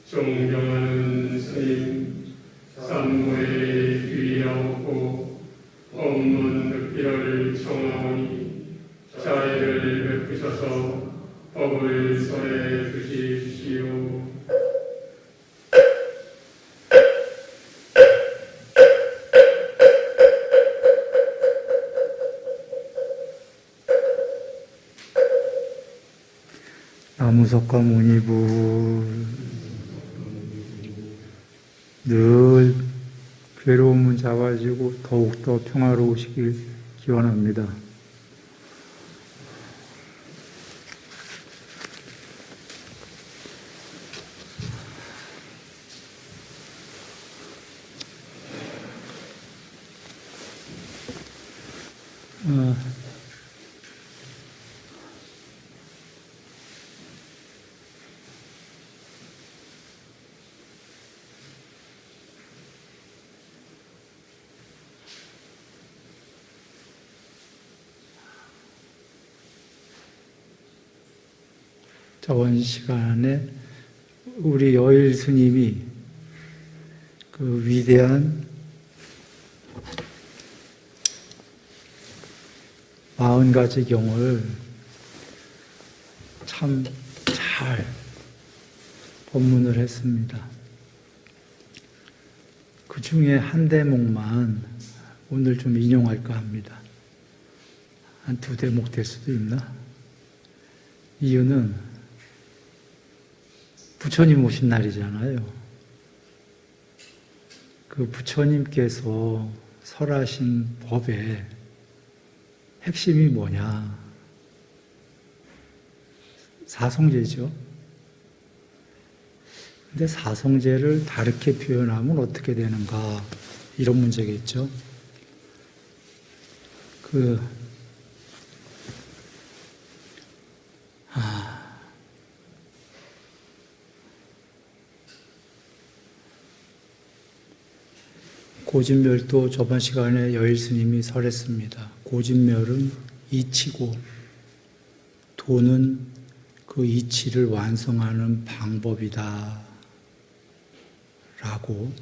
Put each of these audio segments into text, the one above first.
존경하는 스님, 산모에 귀하옵고 법문 듣기를 청하오니 자애를 베푸셔서 법을 설해 주십시오. 나무석과 문이부 늘 괴로움은 잡아지고 더욱더 평화로우시길 기원합니다. 저번 시간에 우리 여일 스님이 그 위대한 40가지 경을 참 잘 법문을 했습니다. 그 중에 한 대목만 오늘 좀 인용할까 합니다. 한 2대목 될 수도 있나? 이유는 부처님 오신 날이잖아요. 그 부처님께서 설하신 법의 핵심이 뭐냐? 사성제죠. 근데 사성제를 다르게 표현하면 어떻게 되는가? 이런 문제겠죠. 고진멸도 저번 시간에 여일 스님이 설했습니다. 고진멸은 이치고 도는 그 이치를 완성하는 방법이다 라고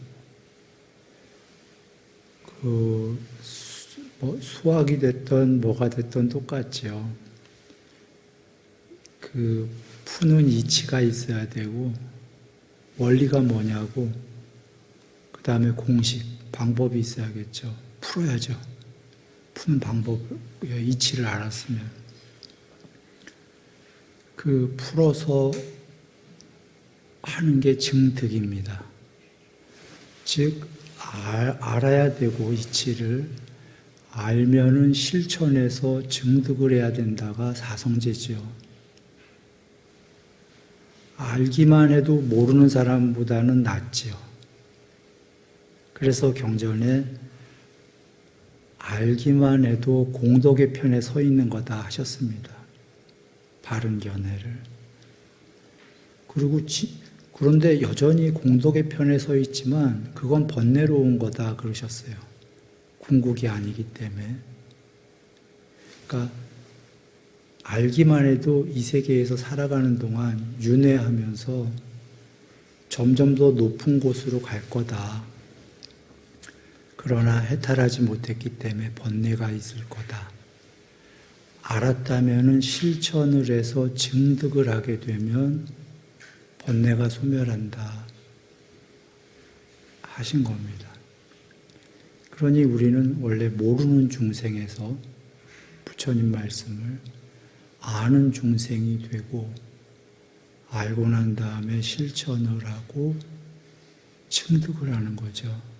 수학이 됐던 뭐가 됐던 똑같죠. 그 푸는 이치가 있어야 되고 원리가 뭐냐고 그 다음에 공식 방법이 있어야겠죠. 풀어야죠. 푸는 방법, 이치를 알았으면. 그 풀어서 하는 게 증득입니다. 즉, 알아야 되고 이치를 알면은 실천해서 증득을 해야 된다가 사성제죠. 알기만 해도 모르는 사람보다는 낫지요. 그래서 경전에 알기만 해도 공덕의 편에 서 있는 거다 하셨습니다. 바른 견해를. 그런데 여전히 공덕의 편에 서 있지만 그건 번뇌로운 거다 그러셨어요. 궁극이 아니기 때문에. 그러니까 알기만 해도 이 세계에서 살아가는 동안 윤회하면서 점점 더 높은 곳으로 갈 거다. 그러나 해탈하지 못했기 때문에 번뇌가 있을 거다. 알았다면은 실천을 해서 증득을 하게 되면 번뇌가 소멸한다 하신 겁니다. 그러니 우리는 원래 모르는 중생에서 부처님 말씀을 아는 중생이 되고 알고 난 다음에 실천을 하고 증득을 하는 거죠.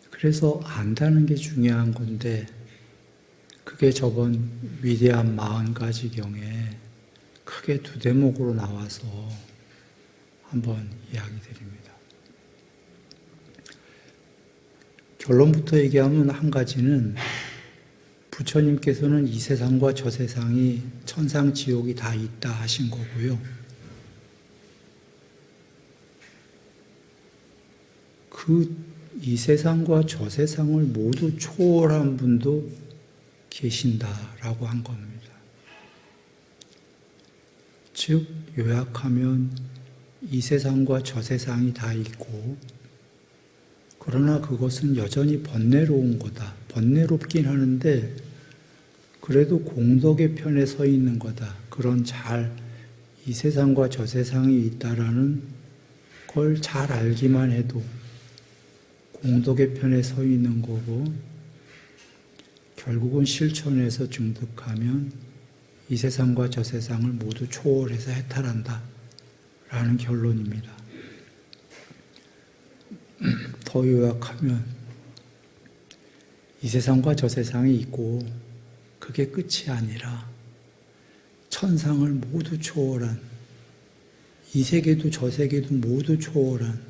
그래서 안다는 게 중요한 건데 그게 저번 위대한 40가지 경에 크게 2대목으로 나와서 한번 이야기 드립니다. 결론부터 얘기하면 한 가지는 부처님께서는 이 세상과 저 세상이 천상 지옥이 다 있다 하신 거고요. 이 세상과 저 세상을 모두 초월한 분도 계신다라고 한 겁니다. 즉 요약하면 이 세상과 저 세상이 다 있고, 그러나 그것은 여전히 번뇌로운 거다. 번뇌롭긴 하는데 그래도 공덕의 편에 서 있는 거다. 그런 이 세상과 저 세상이 있다라는 걸 잘 알기만 해도 공덕의 편에 서 있는 거고, 결국은 실천해서 증득하면 이 세상과 저 세상을 모두 초월해서 해탈한다 라는 결론입니다. 더 요약하면 이 세상과 저 세상이 있고 그게 끝이 아니라 천상을 모두 초월한, 이 세계도 저 세계도 모두 초월한,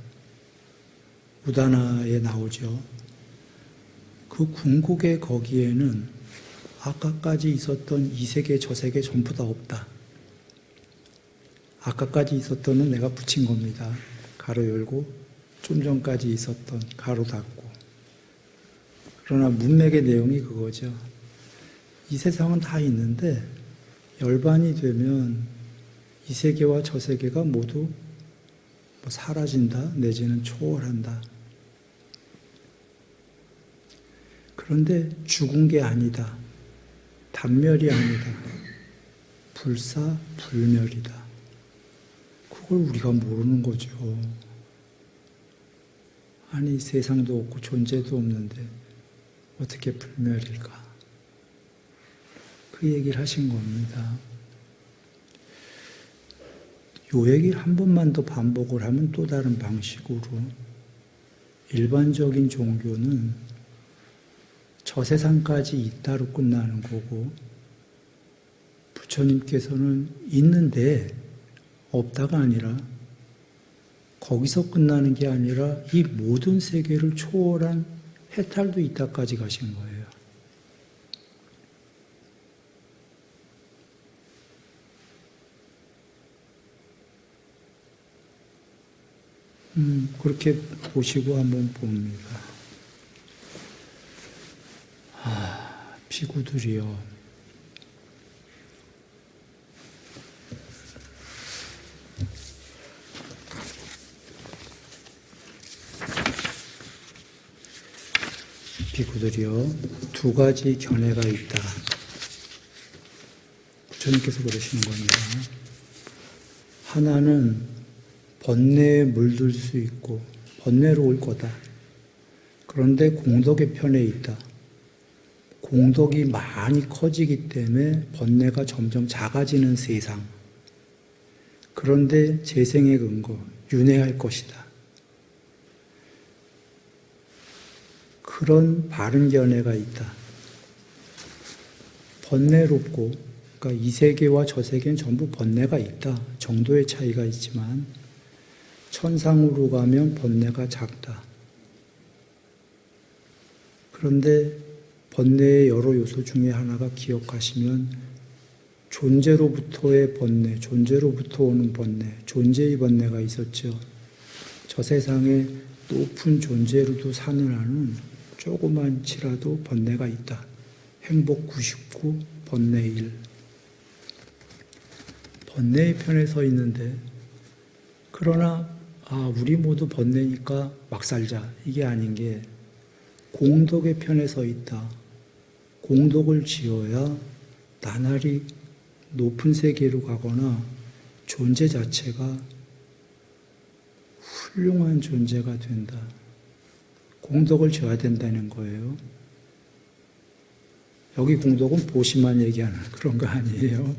우다나에 나오죠. 그 궁극의 거기에는 아까까지 있었던 이 세계 저 세계 전부 다 없다. 아까까지 있었던은 내가 붙인 겁니다. 가로 열고 좀 전까지 있었던 가로 닫고. 그러나 문맥의 내용이 그거죠. 이 세상은 다 있는데 열반이 되면 이 세계와 저 세계가 모두 사라진다 내지는 초월한다. 그런데 죽은 게 아니다. 단멸이 아니다. 불사불멸이다. 그걸 우리가 모르는 거죠. 아니 세상도 없고 존재도 없는데 어떻게 불멸일까? 그 얘기를 하신 겁니다. 요 얘기를 한 번만 더 반복을 하면 또 다른 방식으로, 일반적인 종교는 저 세상까지 있다로 끝나는 거고, 부처님께서는 있는데 없다가 아니라 거기서 끝나는 게 아니라 이 모든 세계를 초월한 해탈도 있다까지 가신 거예요. 그렇게 보시고 한번 봅니다. 비구들이요. 비구들이요. 두 가지 견해가 있다. 부처님께서 그러시는 겁니다. 하나는 번뇌에 물들 수 있고 번뇌로울 거다. 그런데 공덕의 편에 있다. 공덕이 많이 커지기 때문에 번뇌가 점점 작아지는 세상. 그런데 재생의 근거, 윤회할 것이다. 그런 바른 견해가 있다. 번뇌롭고, 그러니까 이 세계와 저 세계는 전부 번뇌가 있다. 정도의 차이가 있지만 천상으로 가면 번뇌가 작다. 그런데 번뇌의 여러 요소 중에 하나가 기억하시면 존재로부터의 번뇌, 존재로부터 오는 번뇌, 존재의 번뇌가 있었죠. 저 세상에 높은 존재로도 사는 한은 조그만치라도 번뇌가 있다. 행복 99, 번뇌 1. 번뇌의 편에 서 있는데, 그러나 우리 모두 번뇌니까 막 살자. 이게 아닌 게 공덕의 편에 서 있다. 공덕을 지어야 나날이 높은 세계로 가거나 존재 자체가 훌륭한 존재가 된다. 공덕을 지어야 된다는 거예요. 여기 공덕은 보시만 얘기하는 그런 거 아니에요.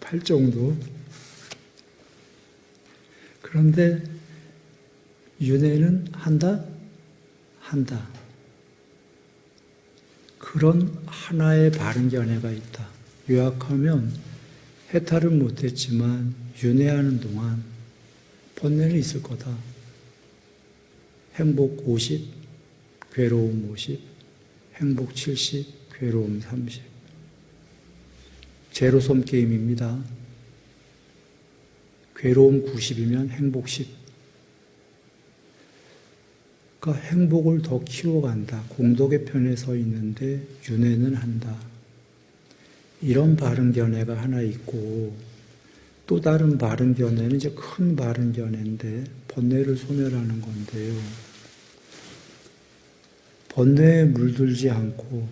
팔정도. 그런데 윤회는 한다? 한다. 그런 하나의 바른 견해가 있다. 요약하면 해탈은 못했지만 윤회하는 동안 번뇌는 있을 거다. 행복 50, 괴로움 50, 행복 70, 괴로움 30. 제로섬 게임입니다. 괴로움 90이면 행복 10. 그러니까 행복을 더 키워간다. 공덕의 편에 서 있는데 윤회는 한다. 이런 바른 견해가 하나 있고, 또 다른 바른 견해는 이제 큰 바른 견해인데 번뇌를 소멸하는 건데요. 번뇌에 물들지 않고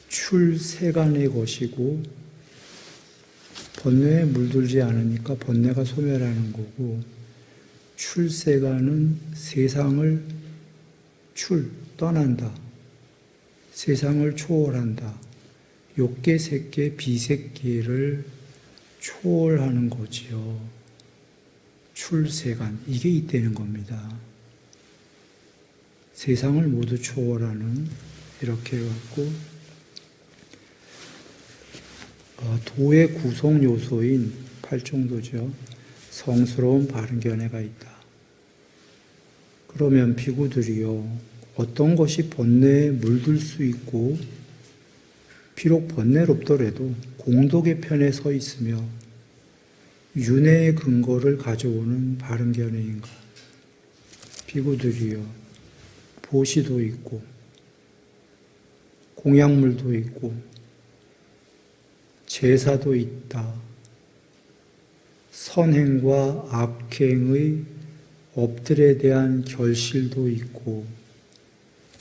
출세간의 것이고 번뇌에 물들지 않으니까 번뇌가 소멸하는 거고 출세간은 세상을 떠난다. 세상을 초월한다. 욕계, 색계, 비색계를 초월하는 거지요. 출세간, 이게 있다는 겁니다. 세상을 모두 초월하는, 이렇게 해갖고 도의 구성 요소인 팔정도죠. 성스러운 바른 견해가 있다. 그러면 비구들이요, 어떤 것이 번뇌에 물들 수 있고 비록 번뇌롭더라도 공덕의 편에 서 있으며 윤회의 근거를 가져오는 바른 견해인가? 비구들이요, 보시도 있고 공약물도 있고 제사도 있다. 선행과 악행의 업들에 대한 결실도 있고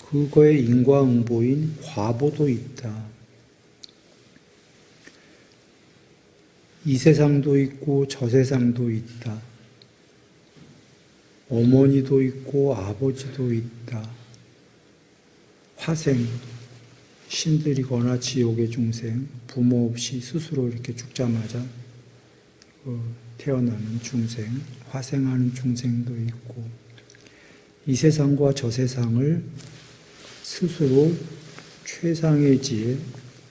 그거의 인과응보인 과보도 있다. 이 세상도 있고 저 세상도 있다. 어머니도 있고 아버지도 있다. 화생, 신들이거나 지옥의 중생, 부모 없이 스스로 이렇게 죽자마자 태어나는 중생, 화생하는 중생도 있고, 이 세상과 저 세상을 스스로 최상의 지혜,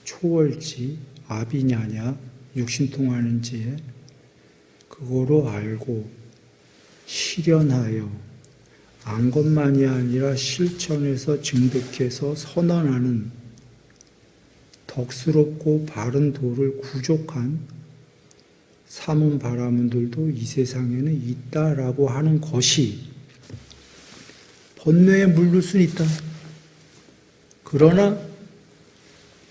초월지, 아비냐냐, 육신통하는 지혜, 그거로 알고 실현하여 안 것만이 아니라 실천해서 증득해서 선언하는 덕스럽고 바른 도를 구족한 사문 바라문들도 이 세상에는 있다라고 하는 것이 번뇌에 물들 수는 있다. 그러나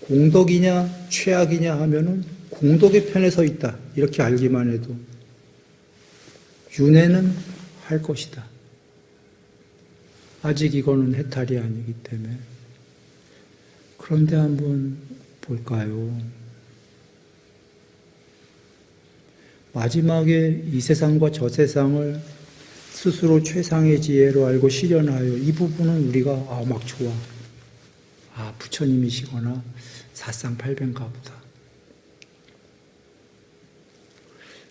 공덕이냐 최악이냐 하면은 공덕의 편에 서 있다. 이렇게 알기만 해도 윤회는 할 것이다. 아직 이거는 해탈이 아니기 때문에. 그런데 한번 볼까요? 마지막에 이 세상과 저 세상을 스스로 최상의 지혜로 알고 실현하여, 이 부분은 우리가 막 좋아. 부처님이시거나 사상팔배인가 보다.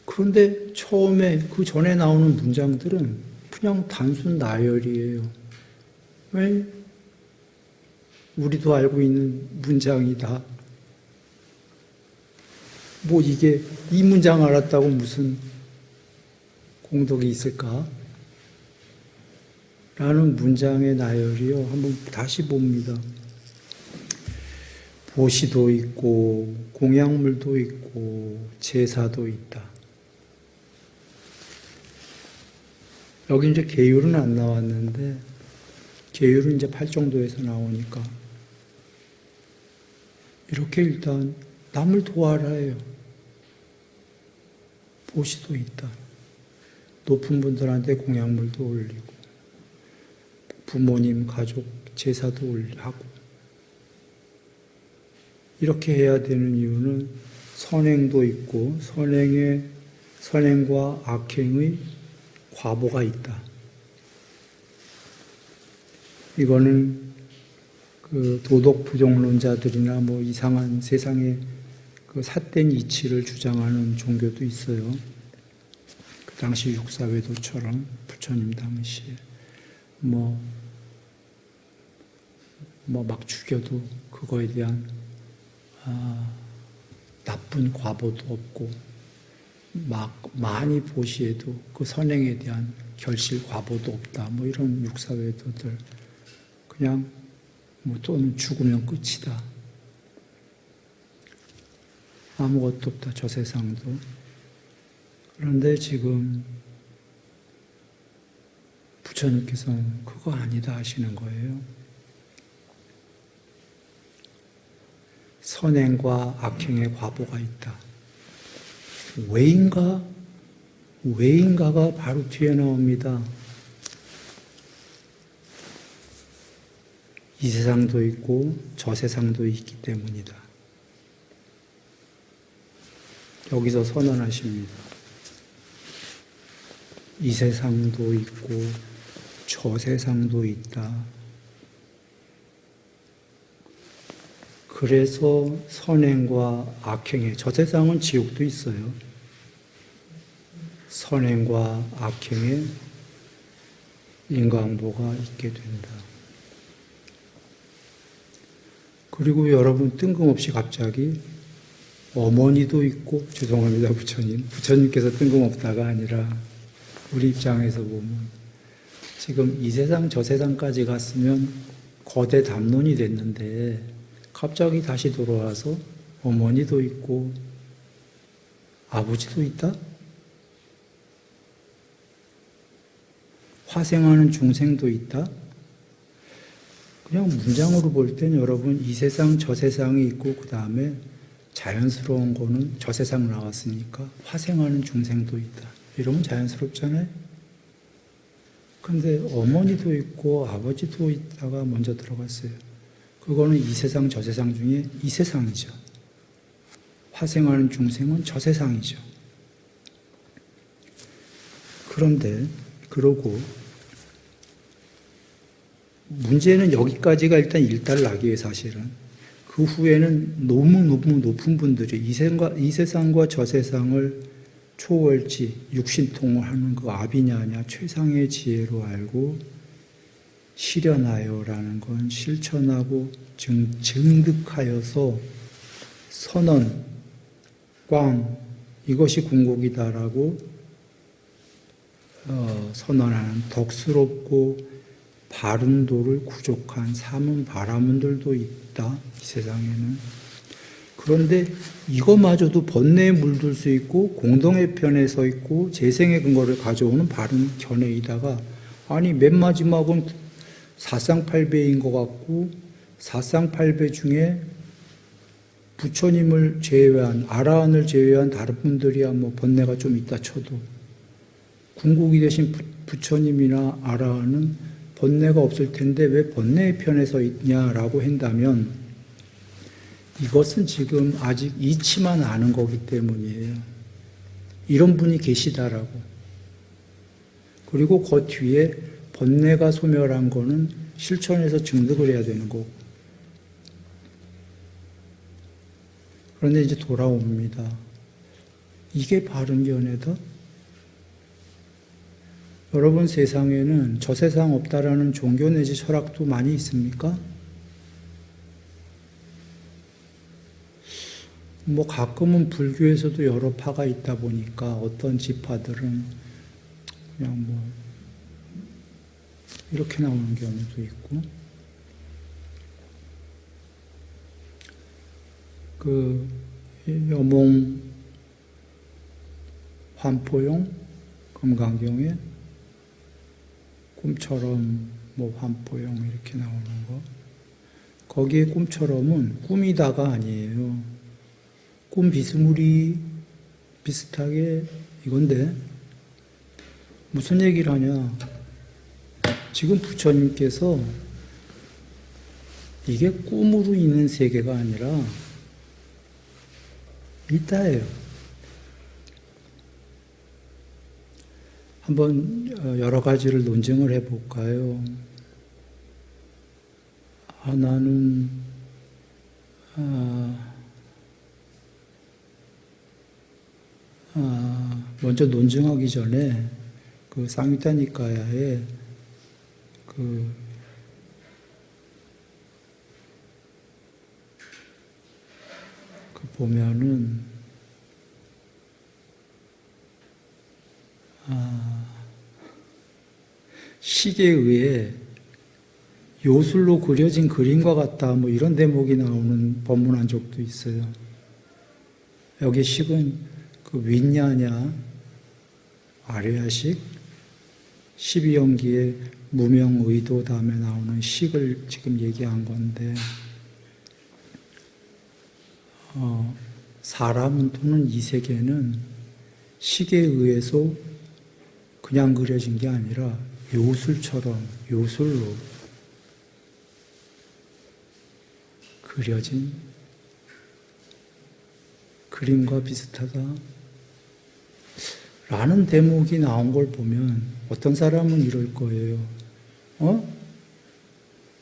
그런데 처음에 그 전에 나오는 문장들은 그냥 단순 나열이에요. 왜? 우리도 알고 있는 문장이다. 뭐 이게 이 문장 알았다고 무슨 공덕이 있을까? 라는 문장의 나열이요. 한번 다시 봅니다. 보시도 있고 공약물도 있고 제사도 있다. 여기 이제 계율은 안 나왔는데 계율은 이제 팔정도에서 나오니까 이렇게 일단 남을 도와라 해요. 보시도 있다. 높은 분들한테 공약물도 올리고 부모님, 가족, 제사도 하고 이렇게 해야 되는 이유는 선행도 있고 선행과 악행의 과보가 있다. 이거는 그 도덕 부정론자들이나 뭐 이상한 세상의 그 삿된 이치를 주장하는 종교도 있어요. 그 당시 육사외도처럼 부처님 당시에 뭐 막 죽여도 그거에 대한 나쁜 과보도 없고 막 많이 보시해도 그 선행에 대한 결실 과보도 없다. 뭐 이런 육사외도들 그냥 뭐 또는 죽으면 끝이다. 아무것도 없다. 저 세상도. 그런데 지금 부처님께서는 그거 아니다 하시는 거예요. 선행과 악행의 과보가 있다. 왜인가? 왜인가가 바로 뒤에 나옵니다. 이 세상도 있고 저 세상도 있기 때문이다. 여기서 선언하십니다. 이 세상도 있고 저 세상도 있다. 그래서 선행과 악행의, 저 세상은 지옥도 있어요. 선행과 악행의 인과응보가 있게 된다. 그리고 여러분 뜬금없이 갑자기 어머니도 있고, 죄송합니다 부처님, 부처님께서 뜬금없다가 아니라 우리 입장에서 보면 지금 이 세상 저 세상까지 갔으면 거대 담론이 됐는데 갑자기 다시 돌아와서 어머니도 있고 아버지도 있다? 화생하는 중생도 있다? 그냥 문장으로 볼 땐 여러분 이 세상 저 세상이 있고 그 다음에 자연스러운 거는 저 세상 나왔으니까 화생하는 중생도 있다. 이러면 자연스럽잖아요? 근데 어머니도 있고 아버지도 있다가 먼저 들어갔어요. 그거는 이 세상 저 세상 중에 이 세상이죠. 화생하는 중생은 저 세상이죠. 그런데 그러고 문제는 여기까지가 일단 일단락이에요, 사실은. 그 후에는 너무너무 높은 분들이 이 세상과 저 세상을 초월지, 육신통화하는 그 아비냐냐 최상의 지혜로 알고 실현하여라는 건 실천하고 증득하여서 선언, 꽝, 이것이 궁극이다라고 선언하는 덕스럽고 바른 도를 구족한 삼은 바라문들도 있다, 이 세상에는. 그런데 이거마저도 번뇌에 물들 수 있고 공동의 편에 서 있고 재생의 근거를 가져오는 바른 견해이다가 아니 맨 마지막은 사상팔배인 것 같고 사상팔배 중에 부처님을 제외한 아라한을 제외한 다른 분들이야 뭐 번뇌가 좀 있다 쳐도 궁극이 되신 부처님이나 아라한은 번뇌가 없을 텐데 왜 번뇌의 편에 서 있냐라고 한다면 이것은 지금 아직 이치만 아는 거기 때문이에요. 이런 분이 계시다라고. 그리고 그 뒤에 번뇌가 소멸한 거는 실천해서 증득을 해야 되는 거고. 그런데 이제 돌아옵니다. 이게 바른 견해다? 여러분 세상에는 저 세상 없다라는 종교 내지 철학도 많이 있습니까? 뭐 가끔은 불교에서도 여러 파가 있다 보니까 어떤 지파들은 그냥 뭐 이렇게 나오는 경우도 있고 그 여몽 환포용 금강경에 꿈처럼 뭐 환포용 이렇게 나오는 거 거기에 꿈처럼은 꿈이다가 아니에요. 꿈 비스무리 비슷하게 이건데 무슨 얘기를 하냐. 지금 부처님께서 이게 꿈으로 있는 세계가 아니라 일다예요. 한번 여러 가지를 논증을 해볼까요? 하나는 먼저 논증하기 전에 그 상유타 니카야에 그 보면은 시계에 의해 요술로 그려진 그림과 같다 뭐 이런 대목이 나오는 법문한 적도 있어요. 여기 식은 그 윈야냐 아뢰야식 12연기의 무명의도 다음에 나오는 식을 지금 얘기한 건데 사람 또는 이 세계는 식에 의해서 그냥 그려진 게 아니라 요술처럼 요술로 그려진 그림과 비슷하다 라는 대목이 나온 걸 보면 어떤 사람은 이럴 거예요.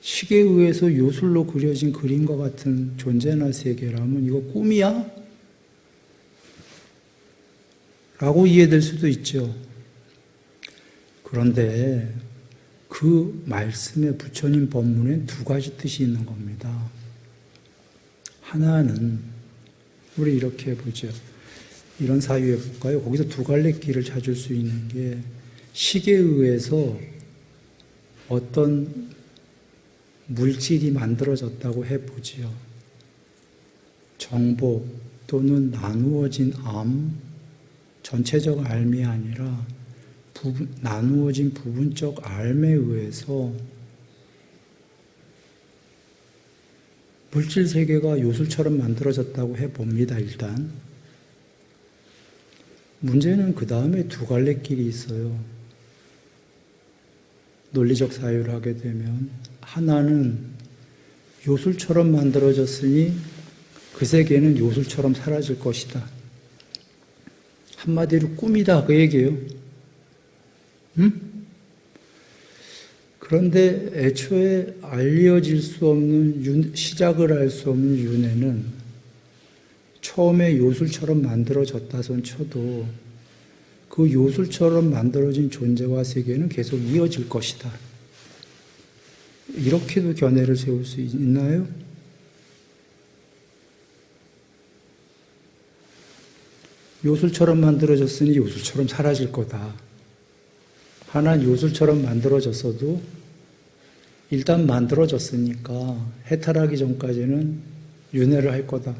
식에 의해서 요술로 그려진 그림과 같은 존재나 세계라면 이거 꿈이야? 라고 이해될 수도 있죠. 그런데 그 말씀에 부처님 법문에 두 가지 뜻이 있는 겁니다. 하나는 우리 이렇게 해보죠. 이런 사유 해볼까요? 거기서 두 갈래 길을 찾을 수 있는 게 식에 의해서 어떤 물질이 만들어졌다고 해보지요. 정보 또는 나누어진 전체적 알미 아니라 나누어진 부분적 알에 의해서 물질 세계가 요술처럼 만들어졌다고 해봅니다. 일단 문제는 그 다음에 두 갈래 길이 있어요. 논리적 사유를 하게 되면 하나는 요술처럼 만들어졌으니 그 세계는 요술처럼 사라질 것이다. 한마디로 꿈이다 그 얘기예요. 그런데 애초에 알려질 수 없는 시작을 할 수 없는 윤회는 처음에 요술처럼 만들어졌다손 쳐도 그 요술처럼 만들어진 존재와 세계는 계속 이어질 것이다. 이렇게도 견해를 세울 수 있나요? 요술처럼 만들어졌으니 요술처럼 사라질 거다. 하나는 요술처럼 만들어졌어도 일단 만들어졌으니까 해탈하기 전까지는 윤회를 할 거다.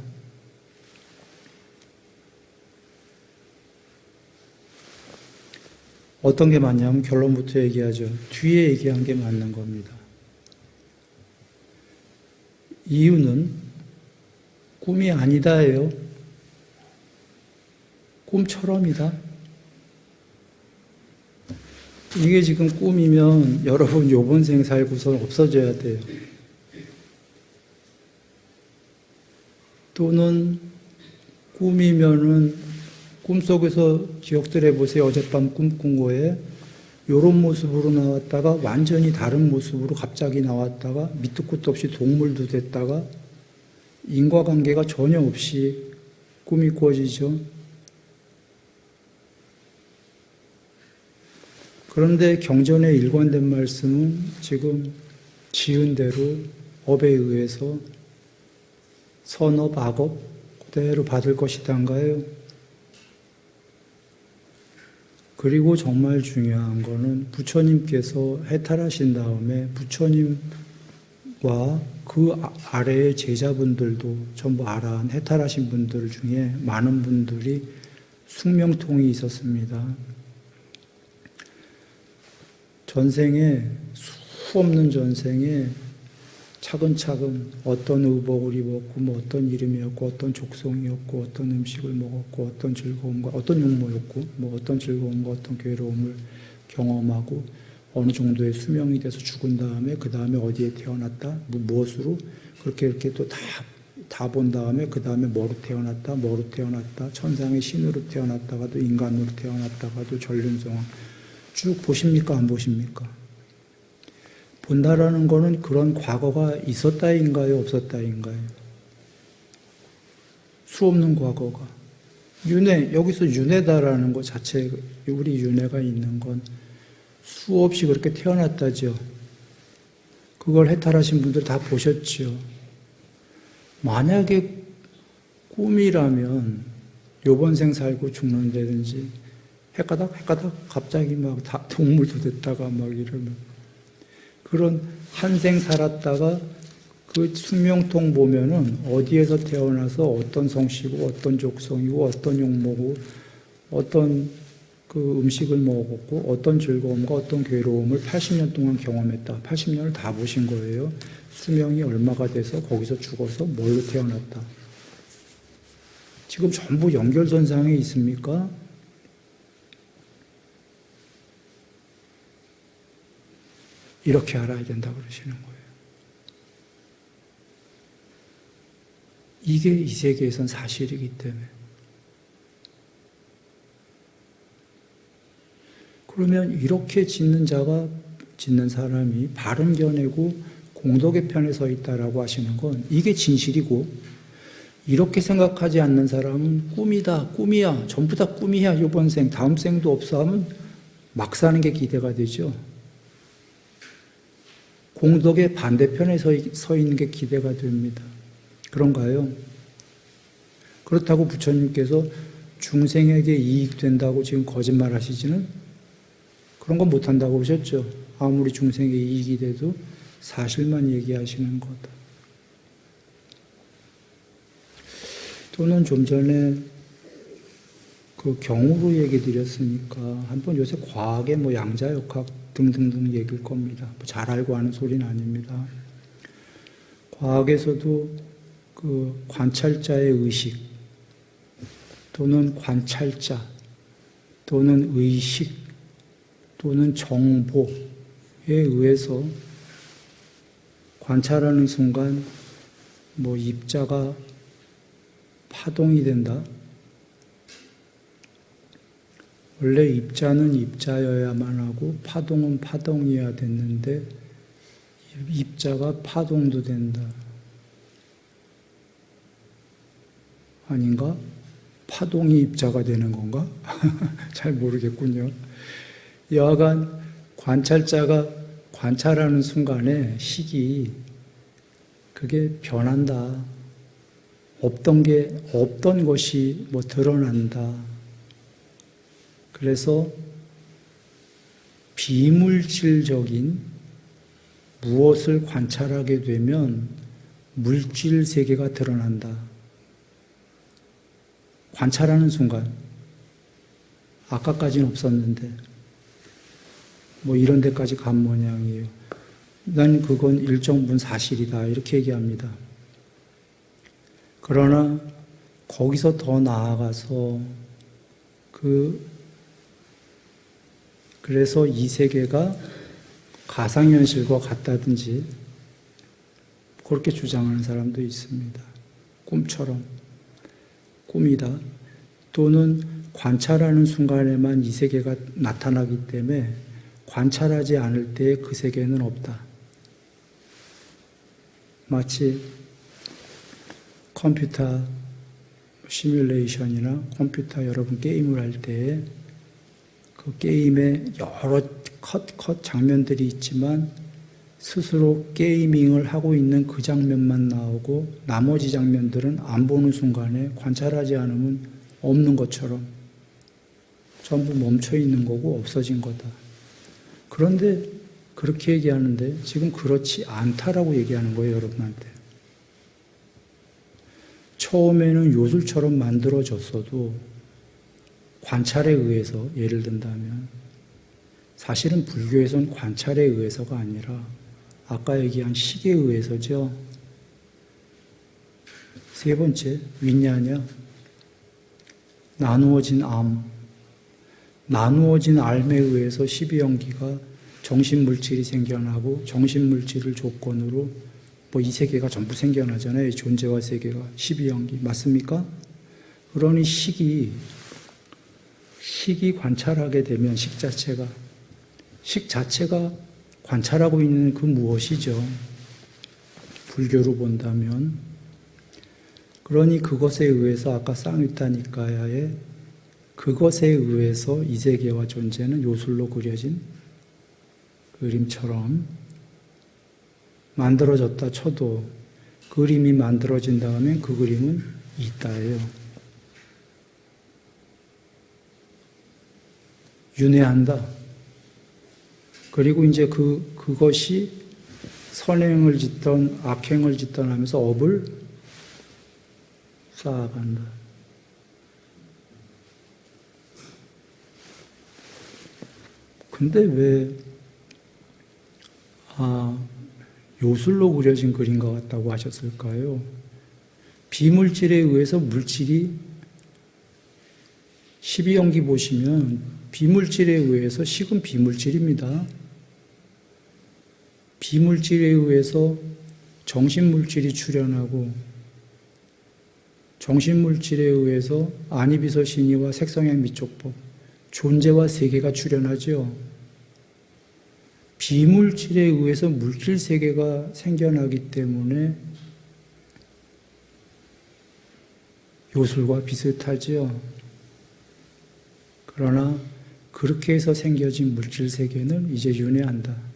어떤 게 맞냐면 결론부터 얘기하죠. 뒤에 얘기한 게 맞는 겁니다. 이유는 꿈이 아니다예요. 꿈처럼이다. 이게 지금 꿈이면 여러분 요번 생 살고서 없어져야 돼요. 또는 꿈이면은 꿈속에서 기억들 해보세요. 어젯밤 꿈꾼 거에 요런 모습으로 나왔다가 완전히 다른 모습으로 갑자기 나왔다가 밑도 끝도 없이 동물도 됐다가 인과관계가 전혀 없이 꿈이 꾸어지죠. 그런데 경전에 일관된 말씀은 지금 지은 대로 업에 의해서 선업, 악업 그대로 받을 것이단가요? 그리고 정말 중요한 거는 부처님께서 해탈하신 다음에 부처님과 그 아래의 제자분들도 전부 아라한 해탈하신 분들 중에 많은 분들이 숙명통이 있었습니다. 전생에 수 없는 전생에 차근차근 어떤 의복을 입었고 뭐 어떤 이름이었고 어떤 족속이었고 어떤 음식을 먹었고 어떤 즐거움과 어떤 욕모였고 뭐 어떤 즐거움과 어떤 괴로움을 경험하고 어느 정도의 수명이 돼서 죽은 다음에 그 다음에 어디에 태어났다 무엇으로 그렇게 이렇게 또 다 본 다음에 그 다음에 뭐로 태어났다 천상의 신으로 태어났다가도 인간으로 태어났다가도 전륜성왕 쭉 보십니까 안 보십니까? 본다라는 거는 그런 과거가 있었다인가요? 없었다인가요? 수 없는 과거가. 윤회, 여기서 윤회다라는 것 자체, 우리 윤회가 있는 건 수없이 그렇게 태어났다죠. 그걸 해탈하신 분들 다 보셨죠. 만약에 꿈이라면 요번 생 살고 죽는다든지 헷가닥 갑자기 막 다 동물도 됐다가 막 이러면 그런 한생 살았다가 그 숙명통 보면은 어디에서 태어나서 어떤 성씨고 어떤 족성이고 어떤 용모고 어떤 그 음식을 먹었고 어떤 즐거움과 어떤 괴로움을 80년 동안 경험했다. 80년을 다 보신 거예요. 수명이 얼마가 돼서 거기서 죽어서 뭘로 태어났다. 지금 전부 연결선상에 있습니까? 이렇게 알아야 된다 그러시는 거예요. 이게 이 세계에선 사실이기 때문에. 그러면 이렇게 짓는 사람이 바른 견해고 공덕의 편에 서 있다라고 하시는 건 이게 진실이고, 이렇게 생각하지 않는 사람은 꿈이다, 꿈이야, 전부 다 꿈이야, 이번 생, 다음 생도 없어 하면 막 사는 게 기대가 되죠. 공덕의 반대편에 서 있는 게 기대가 됩니다. 그런가요? 그렇다고 부처님께서 중생에게 이익된다고 지금 거짓말 하시지는 그런 건 못한다고 그러셨죠. 아무리 중생에 이익이 돼도 사실만 얘기하시는 거다. 또는 좀 전에 그 경우로 얘기 드렸으니까 한번 요새 과학의 뭐 양자역학 등등등 얘기일 겁니다. 뭐 잘 알고 아는 소리는 아닙니다. 과학에서도 그 관찰자의 의식 또는 관찰자 또는 의식 또는 정보에 의해서 관찰하는 순간 뭐 입자가 파동이 된다. 원래 입자는 입자여야만 하고 파동은 파동이어야 됐는데 입자가 파동도 된다. 아닌가? 파동이 입자가 되는 건가? 잘 모르겠군요. 여하간 관찰자가 관찰하는 순간에 식이 그게 변한다. 없던 것이 뭐 드러난다. 그래서 비물질적인 무엇을 관찰하게 되면 물질 세계가 드러난다. 관찰하는 순간, 아까까지는 없었는데, 뭐 이런 데까지 간 모양이에요. 난 그건 일정 부분 사실이다. 이렇게 얘기합니다. 그러나 거기서 더 나아가서 그래서 이 세계가 가상현실과 같다든지 그렇게 주장하는 사람도 있습니다. 꿈처럼. 꿈이다. 또는 관찰하는 순간에만 이 세계가 나타나기 때문에 관찰하지 않을 때 그 세계는 없다. 마치 컴퓨터 시뮬레이션이나 컴퓨터 여러분 게임을 할 때 그 게임에 여러 컷 장면들이 있지만 스스로 게이밍을 하고 있는 그 장면만 나오고 나머지 장면들은 안 보는 순간에 관찰하지 않으면 없는 것처럼 전부 멈춰 있는 거고 없어진 거다. 그런데 그렇게 얘기하는데 지금 그렇지 않다라고 얘기하는 거예요, 여러분한테. 처음에는 요술처럼 만들어졌어도 관찰에 의해서, 예를 든다면 사실은 불교에서는 관찰에 의해서가 아니라 아까 얘기한 식에 의해서죠. 세 번째, 윈냐냐, 나누어진 암. 나누어진 암에 의해서 12연기가 정신물질이 생겨나고 정신물질을 조건으로 뭐 이 세계가 전부 생겨나잖아요. 존재와 세계가 12연기. 맞습니까? 그러니 식이 관찰하게 되면 식 자체가 관찰하고 있는 그 무엇이죠? 불교로 본다면. 그러니 그것에 의해서 아까 쌍유타니까야의 그것에 의해서 이 세계와 존재는 요술로 그려진 그림처럼 만들어졌다 쳐도 그림이 만들어진다 하면 그 그림은 있다예요. 윤회한다. 그리고 이제 그것이 선행을 짓던 악행을 짓던 하면서 업을 쌓아간다. 근데 왜 요술로 그려진 그림 것 같다고 하셨을까요? 비물질에 의해서 물질이 12연기 보시면 비물질에 의해서 식은 비물질입니다. 비물질에 의해서 정신물질이 출현하고 정신물질에 의해서 아니비서 신의와 색성향 미촉법, 존재와 세계가 출현하죠. 비물질에 의해서 물질 세계가 생겨나기 때문에 요술과 비슷하지요. 그러나 그렇게 해서 생겨진 물질 세계는 이제 윤회한다.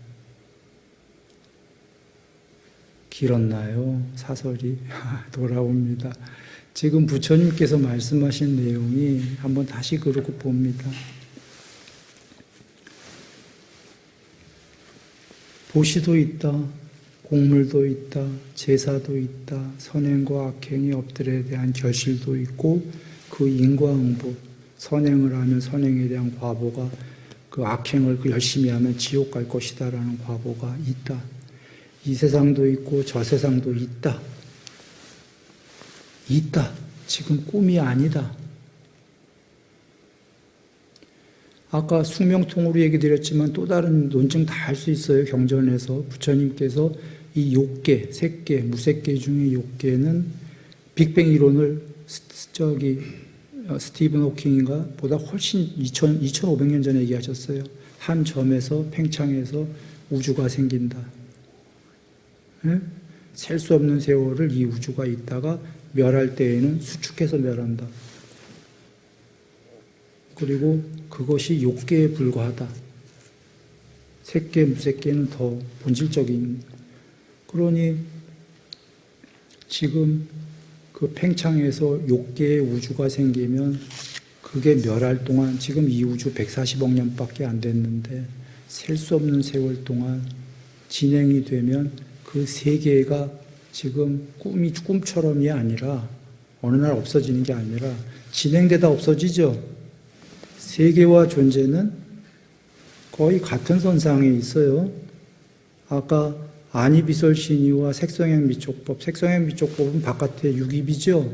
길었나요? 사설이 돌아옵니다. 지금 부처님께서 말씀하신 내용이 한번 다시 그러고 봅니다. 보시도 있다, 공물도 있다, 제사도 있다, 선행과 악행이 업들에 대한 결실도 있고 그 인과응보, 선행을 하면 선행에 대한 과보가 그 악행을 열심히 하면 지옥 갈 것이다라는 과보가 있다. 이 세상도 있고 저 세상도 있다. 있다. 지금 꿈이 아니다. 아까 숙명통으로 얘기 드렸지만 또 다른 논증 다 할 수 있어요. 경전에서 부처님께서 이 욕계, 색계, 무색계 중에 욕계는 빅뱅 이론을 스티븐 호킹인가 보다 훨씬 2500년 전에 얘기하셨어요. 한 점에서 팽창해서 우주가 생긴다. 셀 수 없는 세월을 이 우주가 있다가 멸할 때에는 수축해서 멸한다. 그리고 그것이 욕계에 불과하다. 색계, 무색계는 더 본질적인. 그러니 지금 그 팽창에서 욕계의 우주가 생기면 그게 멸할 동안 지금 이 우주 140억 년밖에 안 됐는데 셀 수 없는 세월 동안 진행이 되면 그 세계가 지금 꿈처럼이 아니라 어느 날 없어지는 게 아니라 진행되다 없어지죠. 세계와 존재는 거의 같은 선상에 있어요. 아까 아니비설신의와 색성향 미촉법, 색성향 미촉법은 바깥에 유기비죠.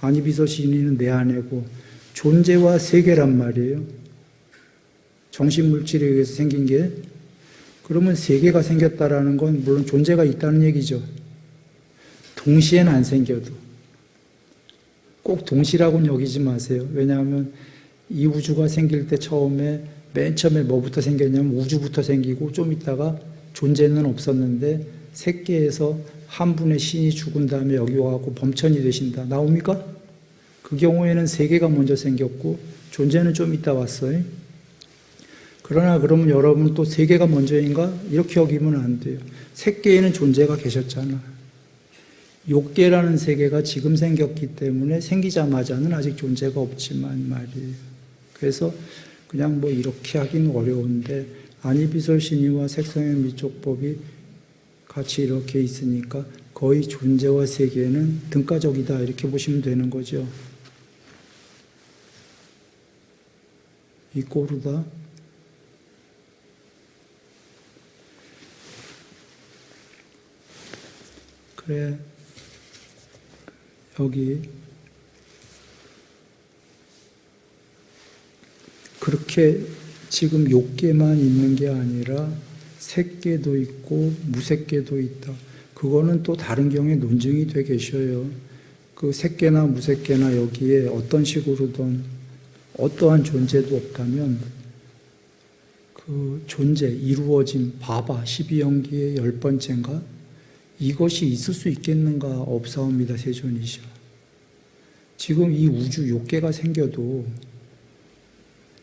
아니비설신의는 내 안에고 존재와 세계란 말이에요. 정신물질에 의해서 생긴 게. 그러면 세계가 생겼다라는 건 물론 존재가 있다는 얘기죠. 동시에는 안 생겨도. 꼭 동시라고는 여기지 마세요. 왜냐하면 이 우주가 생길 때 맨 처음에 뭐부터 생겼냐면 우주부터 생기고 좀 있다가 존재는 없었는데 색계에서 한 분의 신이 죽은 다음에 여기 와갖고 범천이 되신다. 나옵니까? 그 경우에는 세계가 먼저 생겼고 존재는 좀 있다 왔어요. 그러나 그러면 여러분 또 세계가 먼저인가? 이렇게 여기면 안 돼요. 색계에는 존재가 계셨잖아. 욕계라는 세계가 지금 생겼기 때문에 생기자마자는 아직 존재가 없지만 말이에요. 그래서 그냥 뭐 이렇게 하긴 어려운데 아니비설신의와 색성향 미촉법이 같이 이렇게 있으니까 거의 존재와 세계는 등가적이다 이렇게 보시면 되는 거죠. 이 꼬르다. 그래, 여기 그렇게 지금 욕계만 있는 게 아니라 색계도 있고 무색계도 있다. 그거는 또 다른 경우에 논증이 돼 계셔요. 그 색계나 무색계나 여기에 어떤 식으로든 어떠한 존재도 없다면 그 존재, 이루어진 바바 12연기의 10번째인가? 이것이 있을 수 있겠는가 없사옵니다. 세존이시여. 지금 이 우주 욕계가 생겨도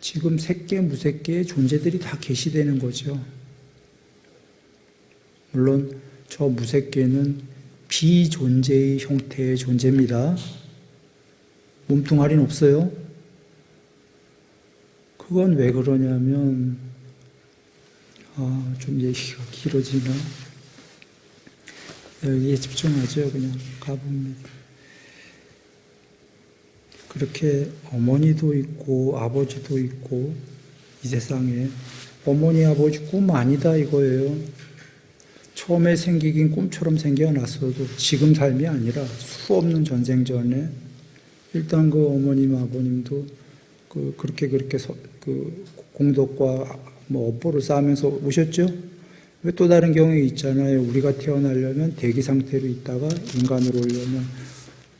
지금 색계, 무색계의 존재들이 다 계시되는 거죠. 물론 저 무색계는 비존재의 형태의 존재입니다. 몸뚱아리는 없어요. 그건 왜 그러냐면 좀 얘기가 길어지나? 여기에 집중하죠. 그냥 가봅니다. 그렇게 어머니도 있고 아버지도 있고 이 세상에 어머니 아버지 꿈 아니다 이거예요. 처음에 생기긴 꿈처럼 생겨났어도 지금 삶이 아니라 수 없는 전생 전에 일단 그 어머님 아버님도 그렇게 그 공덕과 뭐 업보를 쌓으면서 오셨죠. 왜 또 다른 경우에 있잖아요. 우리가 태어나려면 대기 상태로 있다가 인간으로 오려면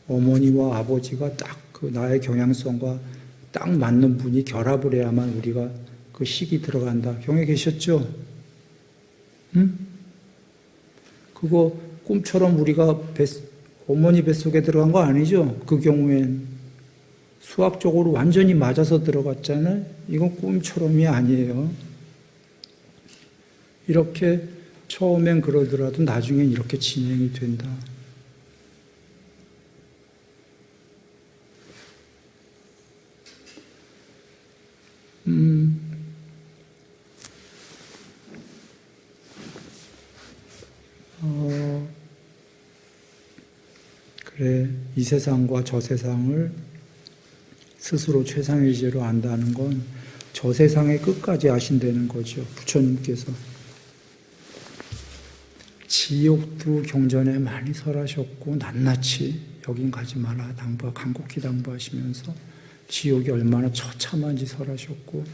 어머니와 아버지가 딱 그 나의 경향성과 딱 맞는 분이 결합을 해야만 우리가 그 식이 들어간다. 경에 계셨죠? 응? 그거 꿈처럼 우리가 어머니 뱃속에 들어간 거 아니죠? 그 경우엔 수학적으로 완전히 맞아서 들어갔잖아요. 이건 꿈처럼이 아니에요. 이렇게 처음엔 그러더라도 나중엔 이렇게 진행이 된다. 그래, 이 세상과 저 세상을 스스로 최상위제로 안다는 건 저 세상의 끝까지 아신다는 거죠. 부처님께서. 지옥도 경전에 많이 설하셨고 낱낱이 여긴 가지 마라 간곡히 당부하시면서 지옥이 얼마나 처참한지 설하셨고,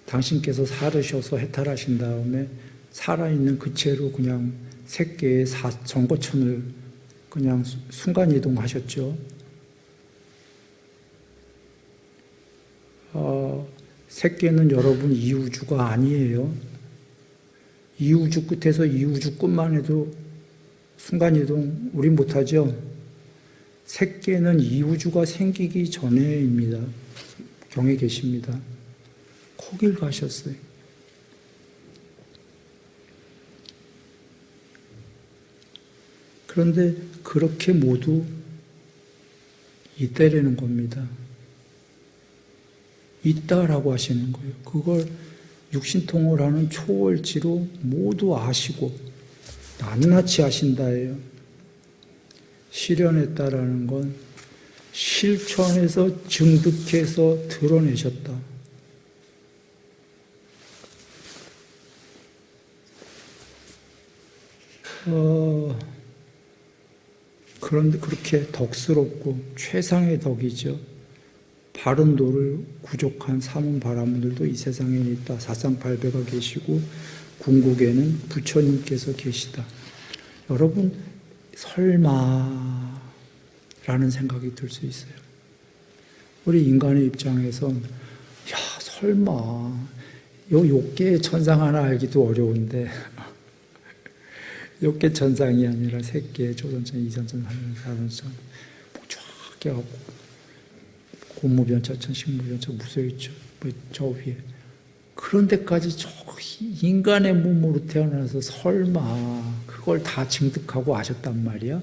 당신께서 살으셔서 해탈하신 다음에 살아있는 그 채로 그냥 새끼의 정거천을 그냥 순간이동하셨죠. 새끼는 여러분 이 우주가 아니에요. 이 우주 끝에서 이 우주 끝만 해도 순간이동 우린 못하죠. 새끼는 이 우주가 생기기 전에입니다. 경에 계십니다. 거길 가셨어요. 그런데 그렇게 모두 이때라는 겁니다. 있다라고 하시는 거예요. 그걸 육신통을 하는 초월지로 모두 아시고 낱낱이 아신다예요. 실현했다라는 건 실천해서 증득해서 드러내셨다. 그런데 그렇게 덕스럽고 최상의 덕이죠. 바른 도를 구족한 사문 바라문들도 이 세상에 있다. 사상팔배가 계시고 궁극에는 부처님께서 계시다. 여러분 설마 라는 생각이 들 수 있어요. 우리 인간의 입장에선 야 설마 요 욕계의 천상 하나 알기도 어려운데 욕계 천상이 아니라 색계의 조선천, 이선천, 사선천 쫙 해갖고 고무변차천, 식무변차 무서있죠. 저 위에. 그런 데까지 저 인간의 몸으로 태어나서 설마 그걸 다 증득하고 아셨단 말이야?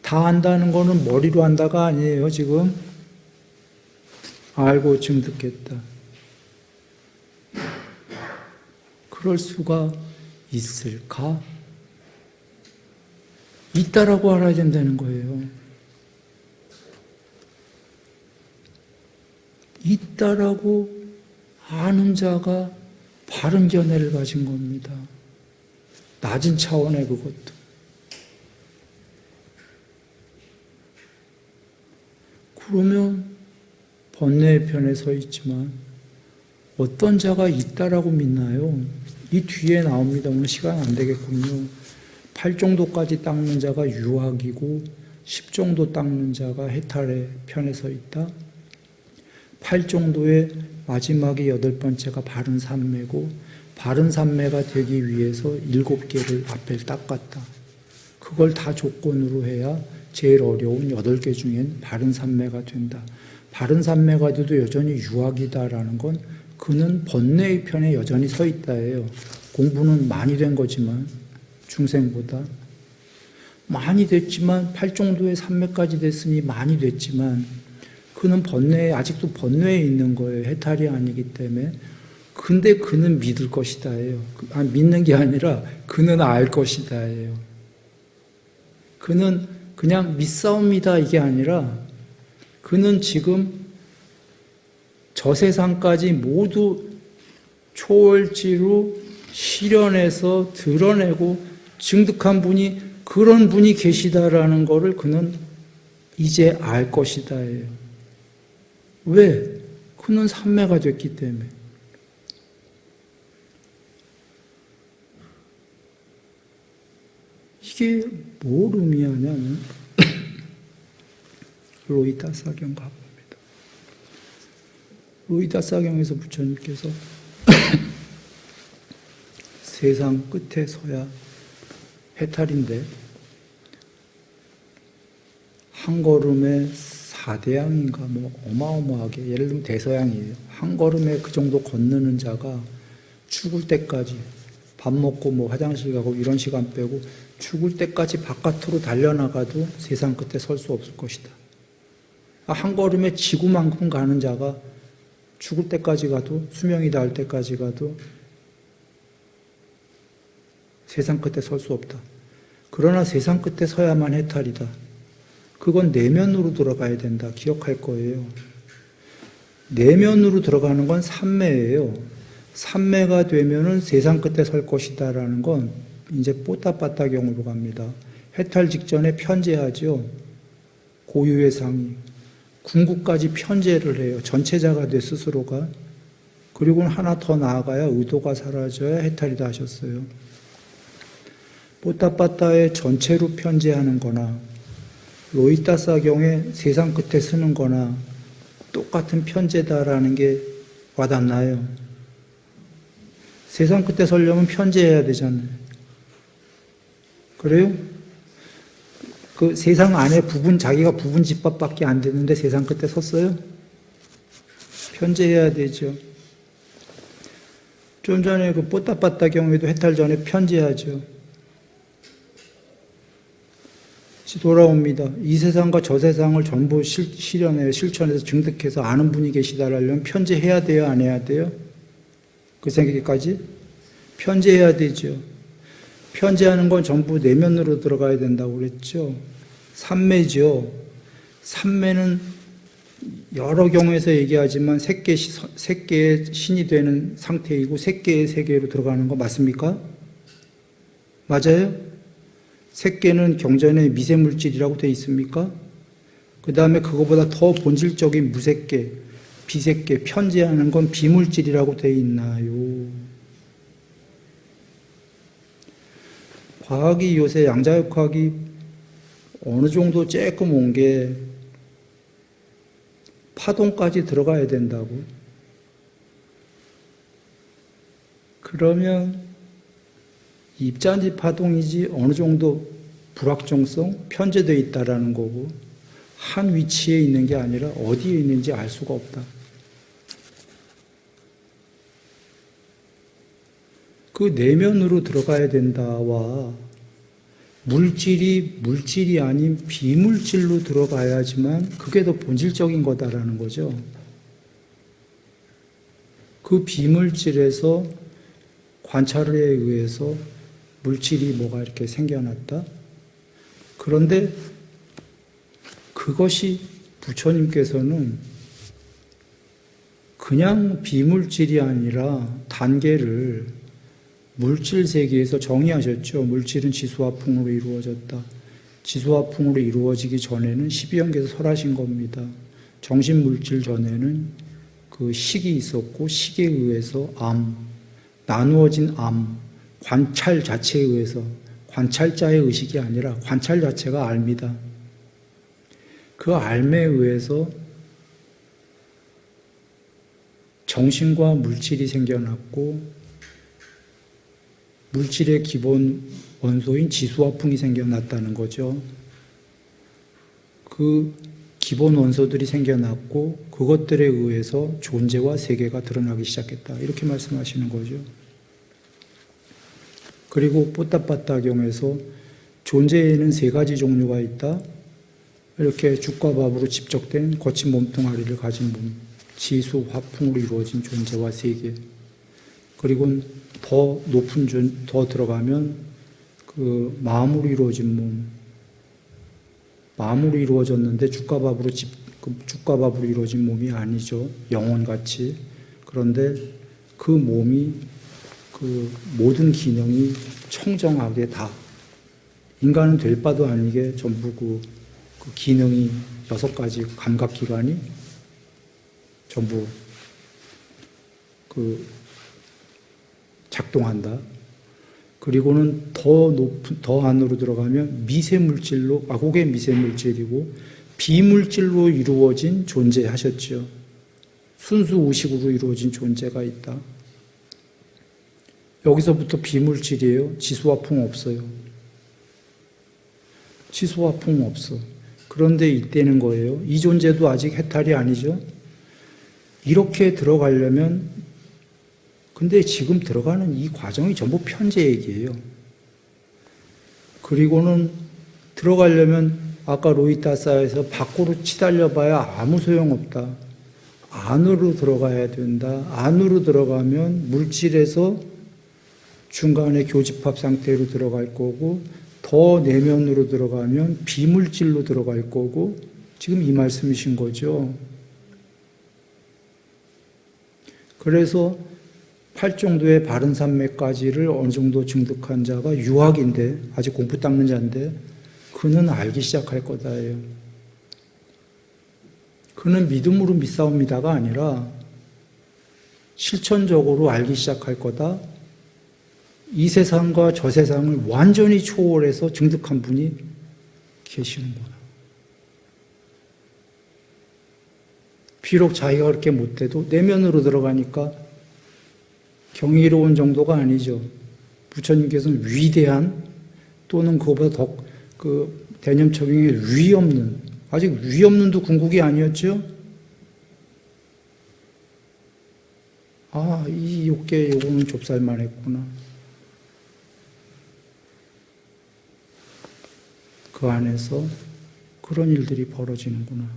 다 안다는 거는 머리로 안다가 아니에요, 지금. 알고 증득했다. 그럴 수가 있을까? 있다라고 알아야 된다는 거예요. 있다라고 아는 자가 바른 견해를 가진 겁니다. 낮은 차원의 그것도. 그러면 번뇌의 편에 서 있지만 어떤 자가 있다라고 믿나요? 이 뒤에 나옵니다. 오늘 시간 안 되겠군요. 8정도까지 닦는 자가 유학이고 10정도 닦는 자가 해탈의 편에 서 있다. 8정도의 마지막에 8번째가 바른 삼매고 바른 삼매가 되기 위해서 7개를 앞에 닦았다. 그걸 다 조건으로 해야 제일 어려운 8개 중엔 바른 삼매가 된다. 바른 삼매가 돼도 여전히 유학이다라는 건 그는 번뇌의 편에 여전히 서 있다예요. 공부는 많이 된 거지만 중생보다 많이 됐지만 8정도의 삼매까지 됐으니 많이 됐지만 그는 아직도 번뇌에 있는 거예요. 해탈이 아니기 때문에. 근데 그는 믿을 것이다예요. 믿는 게 아니라 그는 알 것이다예요. 그는 그냥 믿사옵니다 이게 아니라 그는 지금 저 세상까지 모두 초월지로 실현해서 드러내고 증득한 분이 그런 분이 계시다라는 것을 그는 이제 알 것이다예요. 왜? 그는 삼매가 됐기 때문에. 이게 뭘 의미하냐면 로이타 사경 가봅니다. 로이타 사경에서 부처님께서 세상 끝에 서야 해탈인데 한 걸음에 4대양인가 뭐 어마어마하게, 예를 들면 대서양이에요. 한 걸음에 그 정도 건너는 자가 죽을 때까지 밥 먹고 뭐 화장실 가고 이런 시간 빼고 죽을 때까지 바깥으로 달려나가도 세상 끝에 설 수 없을 것이다. 한 걸음에 지구만큼 가는 자가 죽을 때까지 가도, 수명이 닿을 때까지 가도 세상 끝에 설 수 없다. 그러나 세상 끝에 서야만 해탈이다. 그건 내면으로 들어가야 된다. 기억할 거예요. 내면으로 들어가는 건 삼매예요. 삼매가 되면은 세상 끝에 설 것이다라는 건 이제 뽀따빠따경으로 갑니다. 해탈 직전에 편제하죠. 고유의 상이. 궁극까지 편제를 해요. 전체자가 돼 스스로가. 그리고는 하나 더 나아가야 의도가 사라져야 해탈이다 하셨어요. 뽀따빠따의 전체로 편제하는 거나 로이타사경에 세상 끝에 쓰는 거나 똑같은 편제다라는 게 와닿나요? 세상 끝에 서려면 편제해야 되잖아요. 그래요? 그 세상 안에 자기가 부분 집밥밖에 안 되는데 세상 끝에 섰어요? 편제해야 되죠. 좀 전에 그 뽀따빠따 경우에도 해탈 전에 편제하죠. 돌아옵니다. 이 세상과 저 세상을 전부 실천해서 증득해서 아는 분이 계시다라면 편제해야 돼요? 안 해야 돼요? 그 생각까지? 편제해야 되죠. 편제하는 건 전부 내면으로 들어가야 된다고 그랬죠. 삼매죠. 삼매는 여러 경우에서 얘기하지만 색계의 신이 되는 상태이고 색계의 세계로 들어가는 거 맞습니까? 맞아요? 색계는 경전에 미세물질이라고 되어 있습니까? 그 다음에 그거보다 더 본질적인 무색계, 비색계, 편제하는 건 비물질이라고 되어 있나요? 과학이 요새 양자역학이 어느 정도 조금 온 게 파동까지 들어가야 된다고. 그러면 입자인지 파동이지 어느 정도 불확정성, 편제되어 있다라는 거고 한 위치에 있는 게 아니라 어디에 있는지 알 수가 없다. 그 내면으로 들어가야 된다와 물질이 아닌 비물질로 들어가야지만 그게 더 본질적인 거다라는 거죠. 그 비물질에서 관찰에 의해서 물질이 뭐가 이렇게 생겨났다. 그런데 그것이 부처님께서는 그냥 비물질이 아니라 단계를 물질 세계에서 정의하셨죠. 물질은 지수화풍으로 이루어졌다. 지수화풍으로 이루어지기 전에는 12연계에서 설하신 겁니다. 정신물질 전에는 그 식이 있었고 식에 의해서 나누어진 관찰 자체에 의해서, 관찰자의 의식이 아니라 관찰 자체가 알입니다. 그 알에 의해서 정신과 물질이 생겨났고 물질의 기본 원소인 지수화풍이 생겨났다는 거죠. 그 기본 원소들이 생겨났고 그것들에 의해서 존재와 세계가 드러나기 시작했다. 이렇게 말씀하시는 거죠. 그리고 뽀따빠따경에서 존재에는 3가지 종류가 있다. 이렇게 죽과 밥으로 집적된 거친 몸뚱아리를 가진 몸, 지수, 화풍으로 이루어진 존재와 세계. 그리고 더 높은 더 들어가면 그 마음으로 이루어진 몸, 마음으로 이루어졌는데 죽과 밥으로 이루어진 몸이 아니죠. 영혼같이. 그런데 그 몸이 그 모든 기능이 청정하게 다, 인간은 될 바도 아니게 전부 그 기능이 6가지 감각기관이 전부 작동한다. 그리고는 더 안으로 들어가면 미세물질로, 그게 미세물질이고 비물질로 이루어진 존재하셨죠. 순수 의식으로 이루어진 존재가 있다. 여기서부터 비물질이에요. 지수화풍 없어요. 지수화풍 없어. 그런데 있다는 거예요. 이 존재도 아직 해탈이 아니죠. 이렇게 들어가려면, 근데 지금 들어가는 이 과정이 전부 편재 얘기예요. 그리고는 들어가려면 아까 로이타사에서 밖으로 치달려봐야 아무 소용없다. 안으로 들어가야 된다. 안으로 들어가면 물질에서 중간에 교집합 상태로 들어갈 거고, 더 내면으로 들어가면 비물질로 들어갈 거고, 지금 이 말씀이신 거죠. 그래서 8정도의 바른 산맥까지를 어느 정도 증득한 자가 유학인데, 아직 공부 닦는 자인데, 그는 알기 시작할 거다예요. 그는 믿음으로 믿사옵니다가 아니라 실천적으로 알기 시작할 거다. 이 세상과 저 세상을 완전히 초월해서 증득한 분이 계시는구나. 비록 자기가 그렇게 못돼도 내면으로 들어가니까 경이로운 정도가 아니죠. 부처님께서는 위대한 또는 그거보다 더 대념처경에 위 없는, 아직 위 없는도 궁극이 아니었죠? 이 욕계 요거는 좁쌀만 했구나. 그 안에서 그런 일들이 벌어지는구나.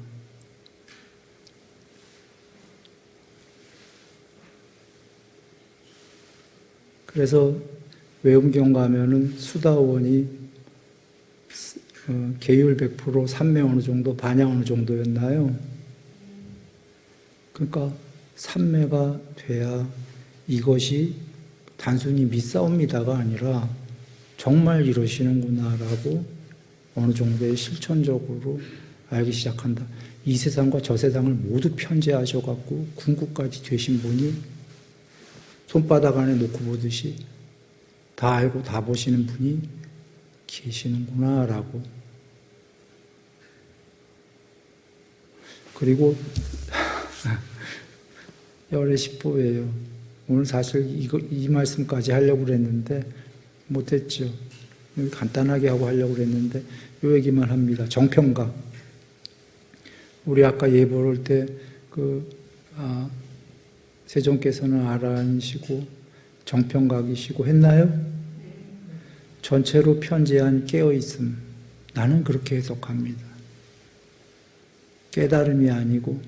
그래서 외음경 가면은 수다원이 계율 100% 삼매 어느 정도, 반야 어느 정도였나요? 그러니까 삼매가 돼야 이것이 단순히 믿사옵니다가 아니라 정말 이러시는구나라고 어느 정도의 실천적으로 알기 시작한다. 이 세상과 저 세상을 모두 편재하셔갖고 궁극까지 되신 분이 손바닥 안에 놓고 보듯이 다 알고 다 보시는 분이 계시는구나라고. 그리고 열애 십보예요. 오늘 사실 이 말씀까지 하려고 그랬는데 못했죠. 간단하게 하고 하려고 그랬는데 요 얘기만 합니다. 정평각. 우리 아까 예보를 때 세종께서는 아라한이시고 정평각이시고 했나요? 전체로 편재한 깨어있음. 나는 그렇게 해석합니다. 깨달음이 아니고,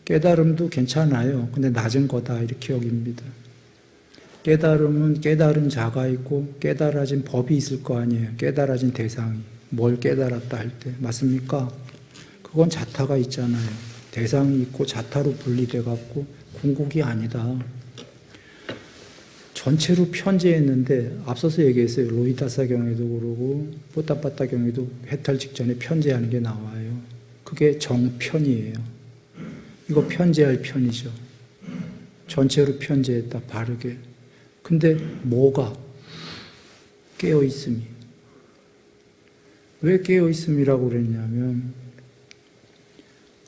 깨달음도 괜찮아요. 근데 낮은 거다 이렇게 여깁니다. 깨달음은 깨달은 자가 있고 깨달아진 법이 있을 거 아니에요. 깨달아진 대상이. 뭘 깨달았다 할 때. 맞습니까? 그건 자타가 있잖아요. 대상이 있고 자타로 분리돼 갖고 궁극이 아니다. 전체로 편재했는데 앞서서 얘기했어요. 로히타사 경에도 그러고 뽀따빠따 경에도 해탈 직전에 편재하는 게 나와요. 그게 정편이에요. 이거 편재할 편이죠. 전체로 편재했다. 바르게. 근데 뭐가? 깨어있음이. 왜 깨어있음이라고 그랬냐면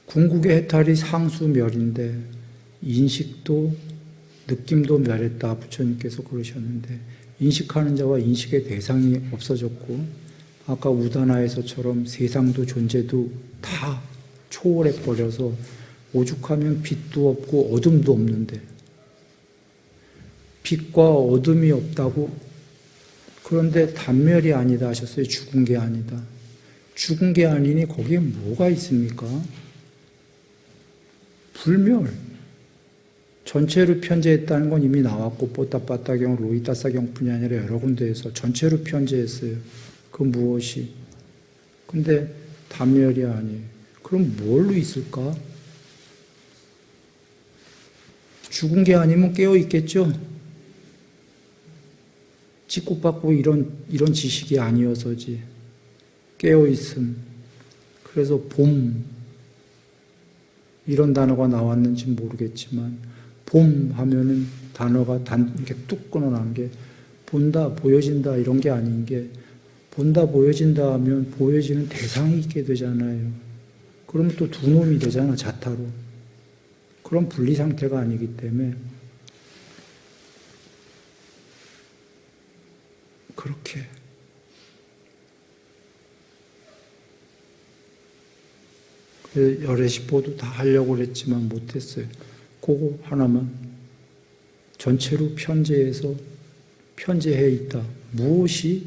궁극의 해탈이 상수멸인데 인식도 느낌도 멸했다. 부처님께서 그러셨는데 인식하는 자와 인식의 대상이 없어졌고 아까 우다나에서처럼 세상도 존재도 다 초월해버려서 오죽하면 빛도 없고 어둠도 없는데 빛과 어둠이 없다고 그런데 단멸이 아니다 하셨어요. 죽은 게 아니다. 죽은 게 아니니 거기에 뭐가 있습니까? 불멸. 전체로 편재했다는 건 이미 나왔고 뽀따빠따경, 로히타사경뿐이 아니라 여러 군데에서 전체로 편재했어요. 그 무엇이? 근데 단멸이 아니에요. 그럼 뭘로 있을까? 죽은 게 아니면 깨어 있겠죠? 직급받고 이런 지식이 아니어서지. 깨어 있음. 그래서 봄 이런 단어가 나왔는지 모르겠지만 봄 하면은 단어가 이렇게 뚝 끊어난 게 본다, 보여진다 이런 게 아닌 게 본다, 보여진다 하면 보여지는 대상이 있게 되잖아요. 그러면 또 두 놈이 되잖아, 자타로. 그런 분리 상태가 아니기 때문에 그렇게 열애식보도 다 하려고 그랬지만 못했어요. 그거 하나만 전체로 편재해서 편재해 있다. 무엇이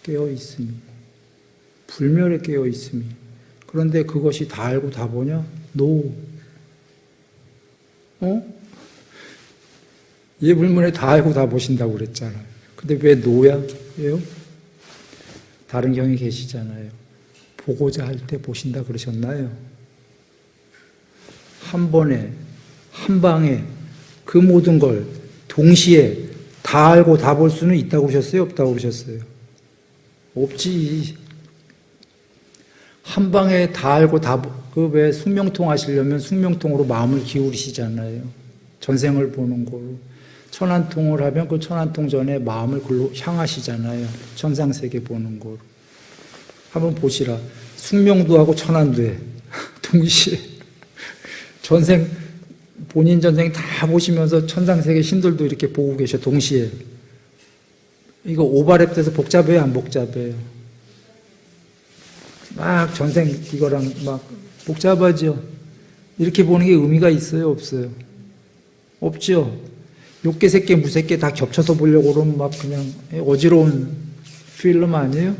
깨어 있음이 불멸에 깨어 있음이. 그런데 그것이 다 알고 다 보냐? 노. 예 불문에 다 알고 다 보신다고 그랬잖아요. 근데 왜 노야? 왜요? 다른 경이 계시잖아요. 보고자 할 때 보신다 그러셨나요? 한 번에, 한 방에 그 모든 걸 동시에 다 알고 다 볼 수는 있다고 그러셨어요? 없다고 그러셨어요? 없지. 한 방에 다 알고 그 왜 숙명통 하시려면 숙명통으로 마음을 기울이시잖아요. 전생을 보는 거로. 천안통을 하면 그 천안통 전에 마음을 글로 향하시잖아요. 천상세계 보는 거로. 한번 보시라. 숙명도 하고 천안도 해. 동시에. 전생, 본인 전생 다 보시면서 천상세계 신들도 이렇게 보고 계셔. 동시에. 이거 오버랩 돼서 복잡해요? 안 복잡해요? 막 전생 이거랑 막 복잡하죠? 이렇게 보는 게 의미가 있어요? 없어요? 없죠? 욕계, 새끼, 무새끼 다 겹쳐서 보려고 그러면 막 그냥 어지러운 필름 아니에요?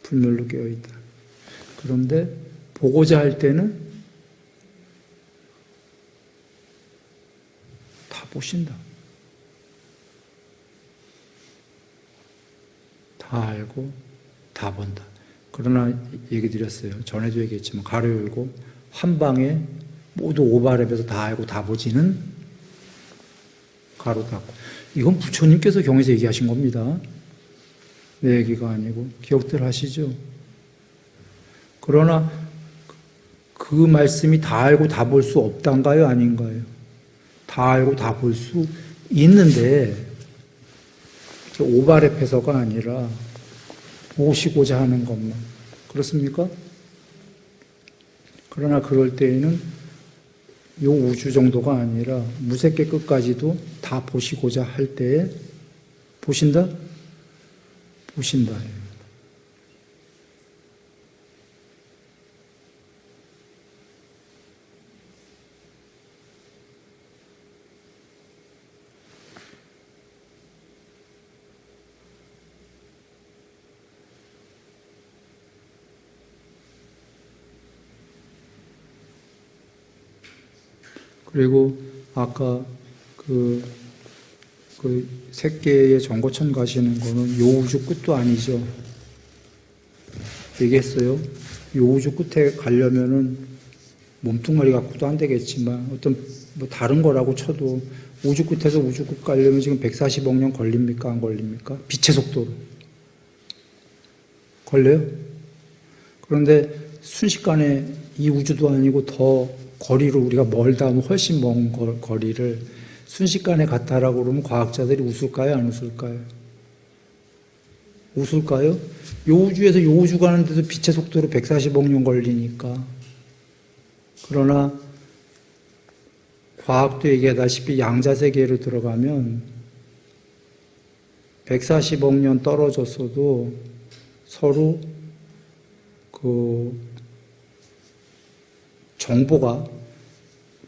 불멸로 깨어있다. 그런데 보고자 할 때는 다 보신다. 다 알고 다 본다. 그러나 얘기 드렸어요. 전에도 얘기했지만 가로 열고 한 방에 모두 오버랩에서 다 알고 다 보지는 가로 닫고. 이건 부처님께서 경에서 얘기하신 겁니다. 내 얘기가 아니고. 기억들 하시죠? 그러나 그 말씀이 다 알고 다 볼 수 없단가요? 아닌가요? 다 알고 다 볼 수 있는데 오버랩해서가 아니라 보시고자 하는 것만. 그렇습니까? 그러나 그럴 때에는 요 우주 정도가 아니라 무색계 끝까지도 다 보시고자 할 때에 보신다? 보신다. 그리고 아까 그 새끼의 정거천 가시는 거는 요 우주 끝도 아니죠. 얘기했어요. 요 우주 끝에 가려면은 몸뚱아리 갖고도 안 되겠지만 어떤 뭐 다른 거라고 쳐도 우주 끝에서 우주 끝 가려면 지금 140억 년 걸립니까? 안 걸립니까? 빛의 속도로. 걸려요? 그런데 순식간에 이 우주도 아니고 더 거리로 우리가 멀다 하면 훨씬 먼 거리를 순식간에 갔다라고 그러면 과학자들이 웃을까요? 안 웃을까요? 웃을까요? 요 우주에서 요 우주 가는데도 빛의 속도로 140억 년 걸리니까. 그러나 과학도 얘기하다시피 양자세계로 들어가면 140억 년 떨어졌어도 서로 그 정보가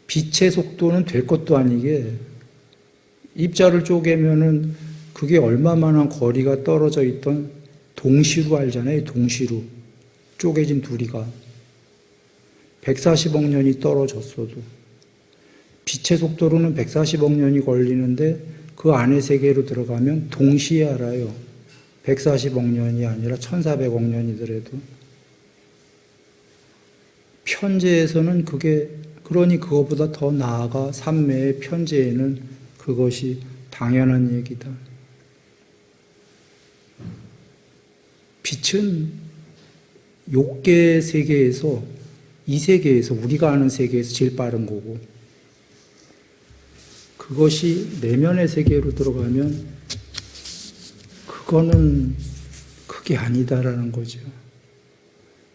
빛의 속도는 될 것도 아니게 입자를 쪼개면은 그게 얼마만한 거리가 떨어져 있던 동시로 알잖아요. 동시로 쪼개진 두리가 140억 년이 떨어졌어도 빛의 속도로는 140억 년이 걸리는데 그 안의 세계로 들어가면 동시에 알아요. 140억 년이 아니라 1400억 년이더라도. 편재에서는 그게, 그러니 그거보다 더 나아가 삼매의 편재에는 그것이 당연한 얘기다. 빛은 욕계 세계에서 이 세계에서, 우리가 아는 세계에서 제일 빠른 거고, 그것이 내면의 세계로 들어가면 그거는 그게 아니다라는 거죠.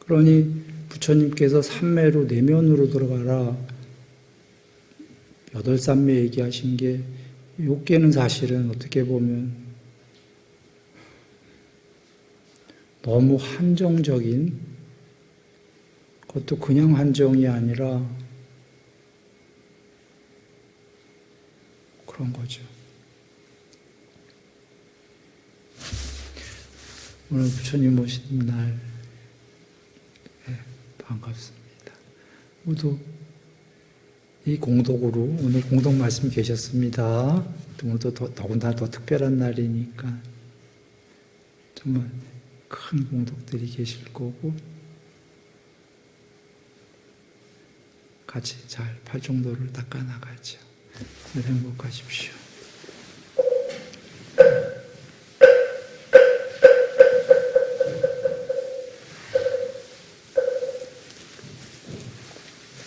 그러니 부처님께서 삼매로 내면으로 들어가라, 여덟 삼매 얘기하신 게, 요께는 사실은 어떻게 보면 너무 한정적인, 그것도 그냥 한정이 아니라 그런 거죠. 오늘 부처님 오신 날, 네, 반갑습니다. 모두 이 공덕으로 오늘 공덕 말씀 계셨습니다. 오늘도 더군다나 더 특별한 날이니까 정말 큰 공덕들이 계실 거고, 같이 잘 팔정도를 닦아 나가죠. 늘 행복하십시오.